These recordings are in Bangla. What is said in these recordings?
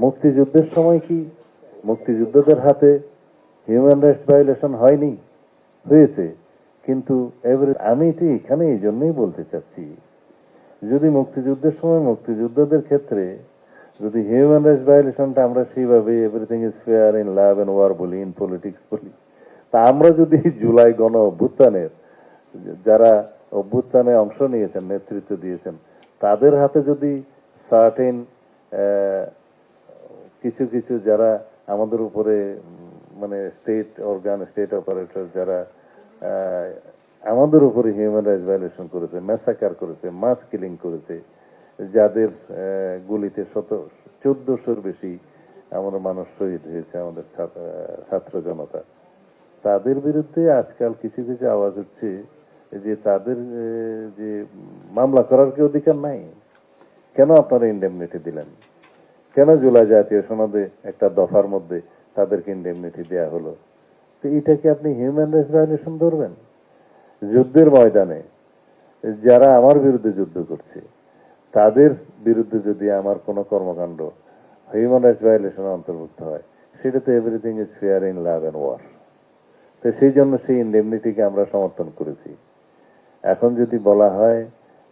মুক্তিযুদ্ধের সময় কি মুক্তিযোদ্ধাদের হাতে হিউম্যান রাইটস ভায়োলেশন হয়নি? হয়েছে। কিন্তু আমি এটি এখানে এই জন্যই বলতে চাচ্ছি, যদি মুক্তিযুদ্ধের সময় মুক্তিযোদ্ধাদের ক্ষেত্রে যদি হিউম্যান রাইটস ভায়োলেশনটা আমরা সেইভাবে everything is fair in love and war বলি, ইন পলিটিক্স বলি, তা আমরা যদি জুলাই গণ অভ্যুত্থানের যারা অভ্যুত্থানে অংশ নিয়েছেন, নেতৃত্ব দিয়েছেন, তাদের হাতে যদি সার্টেন কিছু কিছু যারা আমাদের উপরে মানে স্টেট অর্গান, স্টেট অপারেটর যারা আমাদের উপরে হিউম্যান রাইটস ভায়োলেশন করেছে, ম্যাসাকার করেছে, মাস কিলিং করেছে, যাদের গুলিতে 1400-র বেশি আমাদের মানুষ শহীদ হয়েছে, আমাদের ছাত্র জনতা, তাদের বিরুদ্ধে আজকাল কিছু কিছু আওয়াজ হচ্ছে যে তাদের যে মামলা করার কি অধিকার নাই? কেন আপনারা ইন্ডেমনিটি দিলেন? কেন জুলাই জাতীয় সনদে একটা দফার মধ্যে তাদেরকে ইন্ডেমনিটি দেয়া হলো? তো এটাকে আপনি হিউম্যান রাইটস ভায়োলেশন ধরবেন? যুদ্ধের ময়দানে যারা আমার বিরুদ্ধে যুদ্ধ করছে তাদের বিরুদ্ধে যদি আমার কোনো কর্মকাণ্ড হিউম্যান রাইটস ভায়োলেশন অন্তর্ভুক্ত হয়, সেটা তো everything is fair in love and war. তো সেই জন্য সেই ইন্ডেমনিটিকে আমরা সমর্থন করেছি। এখন যদি বলা হয়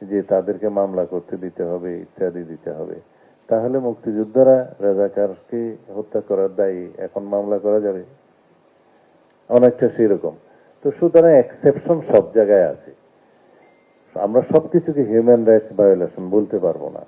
যে তাদেরকে মামলা করতে দিতে হবে, ইত্যাদি দিতে হবে, তাহলে মুক্তিযোদ্ধারা রাজাকারকে হত্যা করার দায়ী এখন মামলা করা যাবে? অনেকটা সেরকম। তো সুতরাং এক্সেপশন সব জায়গায় আছে, আমরা সবকিছুকে হিউম্যান রাইটস ভায়োলেশন বলতে পারবো না।